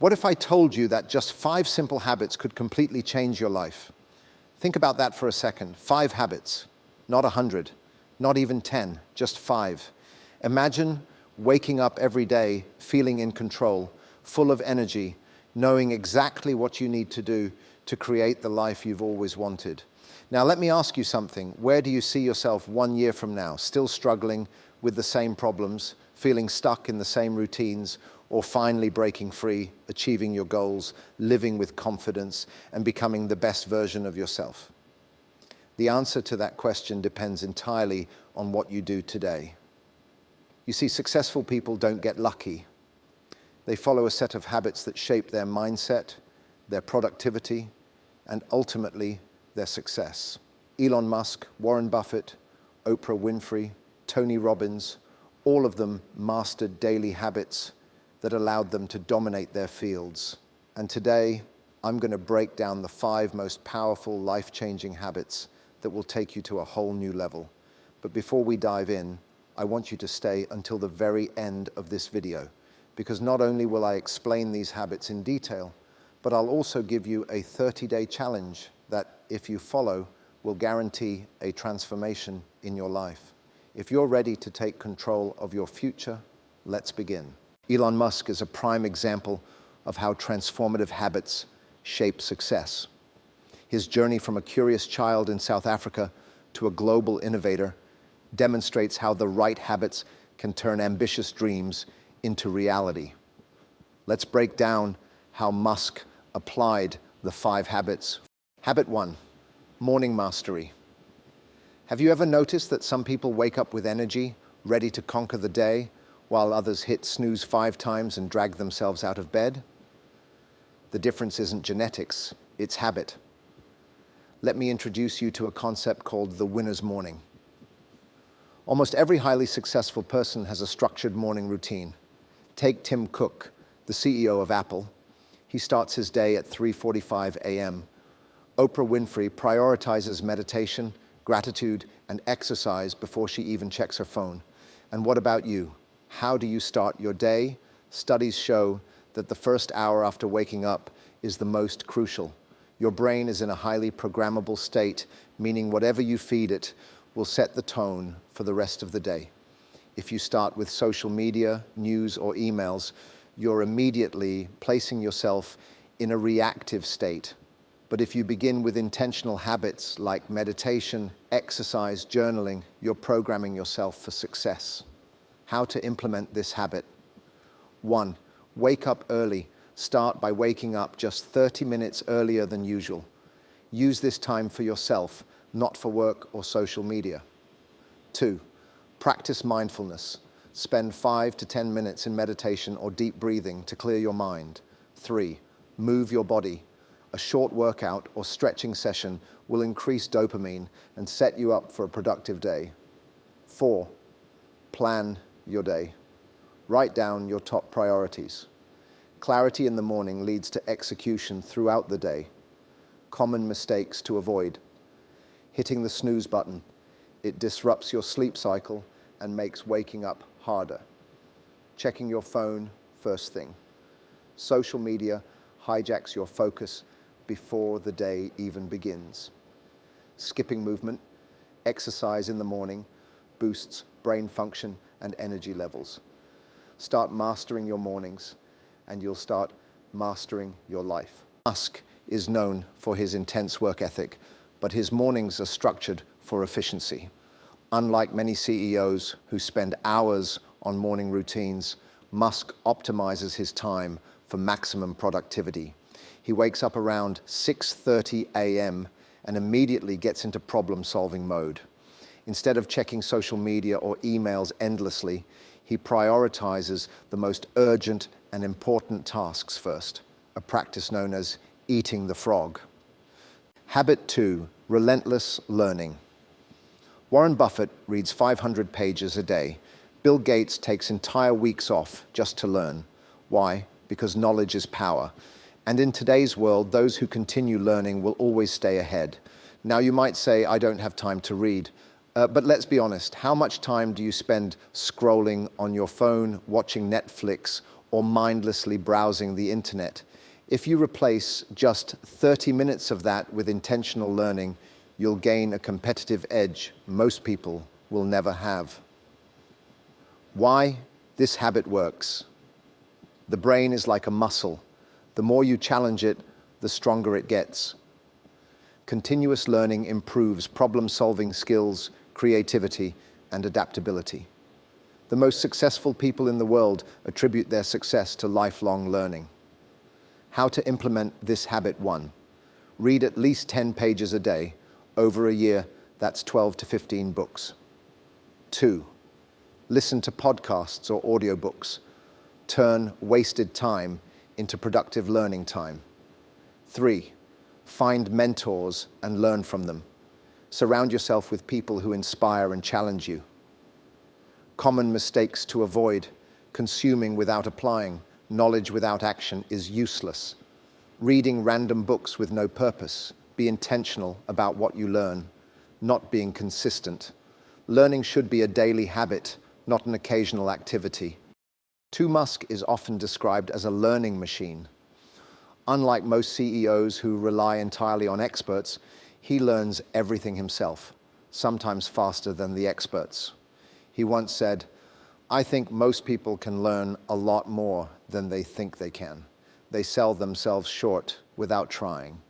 What if I told you that just 5 simple habits could completely change your life? Think about that for a second. 5 habits, not 100, not even 10, just 5. Imagine waking up every day feeling in control, full of energy, knowing exactly what you need to do to create the life you've always wanted. Now, let me ask you something. Where do you see yourself 1 year from now? Still struggling with the same problems, feeling stuck in the same routines, or finally breaking free, achieving your goals, living with confidence, and becoming the best version of yourself? The answer to that question depends entirely on what you do today. You see, successful people don't get lucky. They follow a set of habits that shape their mindset, their productivity, and ultimately their success. Elon Musk, Warren Buffett, Oprah Winfrey, Tony Robbins, all of them mastered daily habits that allowed them to dominate their fields. And today, I'm going to break down the 5 most powerful, life-changing habits that will take you to a whole new level. But before we dive in, I want you to stay until the very end of this video, because not only will I explain these habits in detail, but I'll also give you a 30-day challenge that, if you follow, will guarantee a transformation in your life. If you're ready to take control of your future, let's begin. Elon Musk is a prime example of how transformative habits shape success. His journey from a curious child in South Africa to a global innovator demonstrates how the right habits can turn ambitious dreams into reality. Let's break down how Musk applied the 5 habits. Habit 1, morning mastery. Have you ever noticed that some people wake up with energy, ready to conquer the day, while others hit snooze 5 times and drag themselves out of bed? The difference isn't genetics, it's habit. Let me introduce you to a concept called the winner's morning. Almost every highly successful person has a structured morning routine. Take Tim Cook, the CEO of Apple. He starts his day at 3:45 a.m. Oprah Winfrey prioritizes meditation, gratitude, and exercise before she even checks her phone. And what about you? How do you start your day? Studies show that the first hour after waking up is the most crucial. Your brain is in a highly programmable state, meaning whatever you feed it will set the tone for the rest of the day. If you start with social media, news, or emails, you're immediately placing yourself in a reactive state. But if you begin with intentional habits like meditation, exercise, journaling, you're programming yourself for success. How to implement this habit? 1. Wake up early. Start by waking up just 30 minutes earlier than usual. Use this time for yourself, not for work or social media. 2. Practice mindfulness. Spend 5 to 10 minutes in meditation or deep breathing to clear your mind. 3. Move your body. A short workout or stretching session will increase dopamine and set you up for a productive day. 4. Plan your day. Write down your top priorities. Clarity in the morning leads to execution throughout the day. Common mistakes to avoid. Hitting the snooze button. It disrupts your sleep cycle and makes waking up harder. Checking your phone first thing. Social media hijacks your focus before the day even begins. Skipping movement, exercise in the morning boosts brain function and energy levels. Start mastering your mornings, and you'll start mastering your life. Musk is known for his intense work ethic, but his mornings are structured for efficiency. Unlike many CEOs who spend hours on morning routines, Musk optimizes his time for maximum productivity. He wakes up around 6:30 a.m. and immediately gets into problem-solving mode. Instead of checking social media or emails endlessly, he prioritizes the most urgent and important tasks first, a practice known as eating the frog. Habit 2, relentless learning. Warren Buffett reads 500 pages a day. Bill Gates takes entire weeks off just to learn. Why? Because knowledge is power. And in today's world, those who continue learning will always stay ahead. Now, you might say, I don't have time to read. But let's be honest, how much time do you spend scrolling on your phone, watching Netflix, or mindlessly browsing the internet. If you replace just 30 minutes of that with intentional learning, you'll gain a competitive edge most people will never have. Why this habit works. The brain is like a muscle. The more you challenge it, the stronger it gets. Continuous learning improves problem-solving skills, creativity, and adaptability. The most successful people in the world attribute their success to lifelong learning. How to implement this habit 1. Read at least 10 pages a day. Over a year, that's 12 to 15 books. 2. Listen to podcasts or audiobooks. Turn wasted time into productive learning time. 3. Find mentors and learn from them. Surround yourself with people who inspire and challenge you. Common mistakes to avoid: consuming without applying. Knowledge without action is useless. Reading random books with no purpose. Be intentional about what you learn, not being consistent. Learning should be a daily habit, not an occasional activity. Musk is often described as a learning machine. Unlike most CEOs who rely entirely on experts, he learns everything himself, sometimes faster than the experts. He once said, "I think most people can learn a lot more than they think they can. They sell themselves short without trying."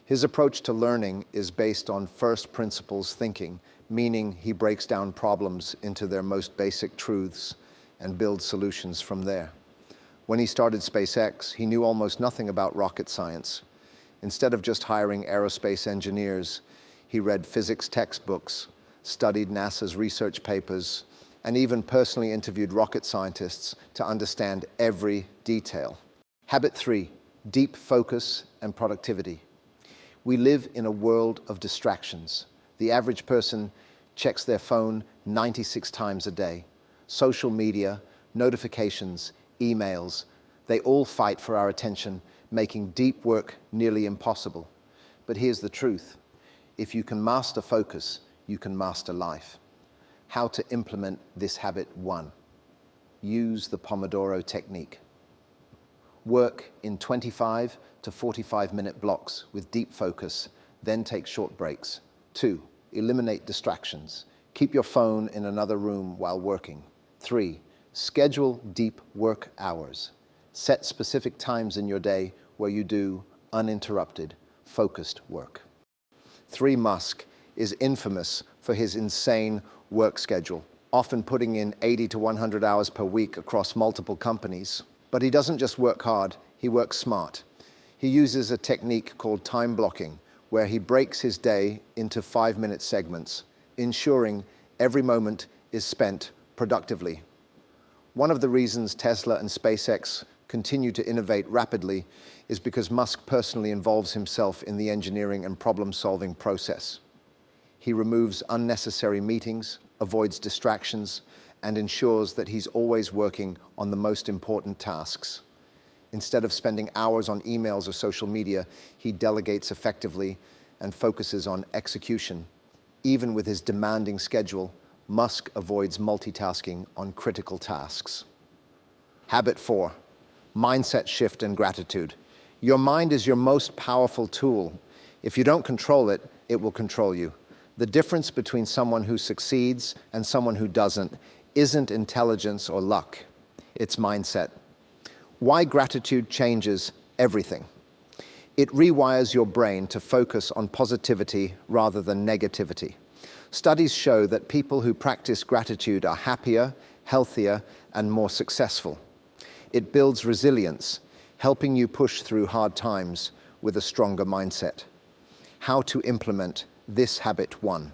His approach to learning is based on first principles thinking, meaning he breaks down problems into their most basic truths and builds solutions from there. When he started SpaceX, he knew almost nothing about rocket science. Instead of just hiring aerospace engineers, he read physics textbooks, studied NASA's research papers, and even personally interviewed rocket scientists to understand every detail. Habit 3, deep focus and productivity. We live in a world of distractions. The average person checks their phone 96 times a day. Social media, notifications, emails, they all fight for our attention, making deep work nearly impossible. But here's the truth. If you can master focus, you can master life. How to implement this habit 1. Use the Pomodoro technique. Work in 25 to 45-minute blocks with deep focus, then take short breaks. 2. Eliminate distractions. Keep your phone in another room while working. 3. Schedule deep work hours. Set specific times in your day where you do uninterrupted, focused work. Musk is infamous for his insane work schedule, often putting in 80 to 100 hours per week across multiple companies. But he doesn't just work hard, he works smart. He uses a technique called time blocking, where he breaks his day into 5-minute segments, ensuring every moment is spent productively. One of the reasons Tesla and SpaceX continue to innovate rapidly is because Musk personally involves himself in the engineering and problem-solving process. He removes unnecessary meetings, avoids distractions, and ensures that he's always working on the most important tasks. Instead of spending hours on emails or social media, he delegates effectively and focuses on execution. Even with his demanding schedule, Musk avoids multitasking on critical tasks. Habit 4, mindset shift and gratitude. Your mind is your most powerful tool. If you don't control it, it will control you. The difference between someone who succeeds and someone who doesn't isn't intelligence or luck, it's mindset. Why gratitude changes everything. It rewires your brain to focus on positivity rather than negativity. Studies show that people who practice gratitude are happier, healthier, and more successful. It builds resilience, helping you push through hard times with a stronger mindset. How to implement this habit 1.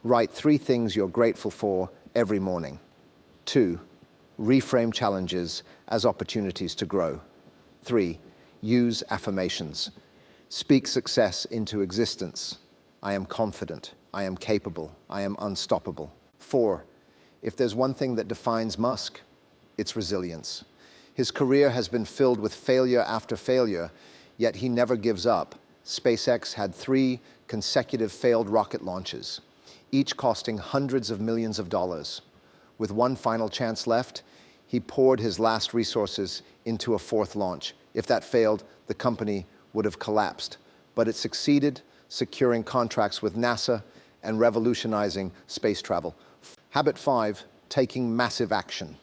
Write 3 things you're grateful for every morning. 2. Reframe challenges as opportunities to grow. 3. Use affirmations. Speak success into existence. I am confident. I am capable. I am unstoppable. 4. If there's one thing that defines Musk, it's resilience. His career has been filled with failure after failure, yet he never gives up. SpaceX had 3 consecutive failed rocket launches, each costing hundreds of millions of dollars. With one final chance left, he poured his last resources into a fourth launch. If that failed, the company would have collapsed. But it succeeded, securing contracts with NASA and revolutionizing space travel. Habit 5, taking massive action.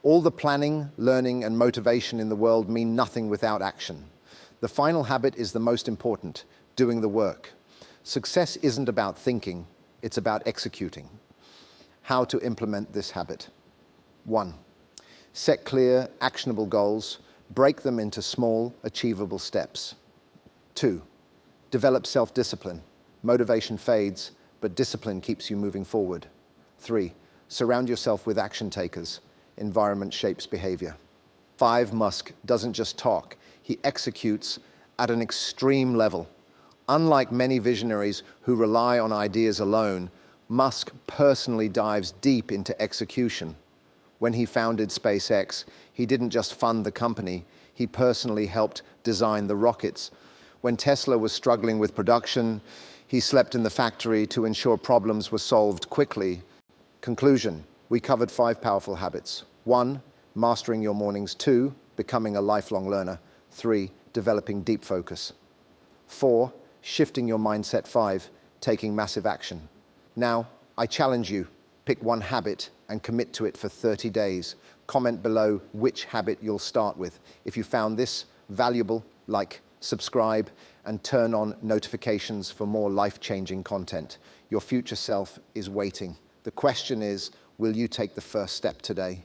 All the planning, learning, and motivation in the world mean nothing without action. The final habit is the most important, doing the work. Success isn't about thinking, it's about executing. How to implement this habit? 1. Set clear, actionable goals. Break them into small, achievable steps. 2. Develop self-discipline. Motivation fades, but discipline keeps you moving forward. 3. Surround yourself with action takers. Environment shapes behavior. 5. Musk doesn't just talk, he executes at an extreme level. Unlike many visionaries who rely on ideas alone, Musk personally dives deep into execution. When he founded SpaceX, he didn't just fund the company, he personally helped design the rockets. When Tesla was struggling with production, he slept in the factory to ensure problems were solved quickly. Conclusion, we covered 5 powerful habits. 1, mastering your mornings. 2, becoming a lifelong learner. 3, developing deep focus. 4, shifting your mindset. 5, taking massive action. Now, I challenge you, pick one habit and commit to it for 30 days. Comment below which habit you'll start with. If you found this valuable, like, subscribe, and turn on notifications for more life-changing content. Your future self is waiting. The question is, will you take the first step today?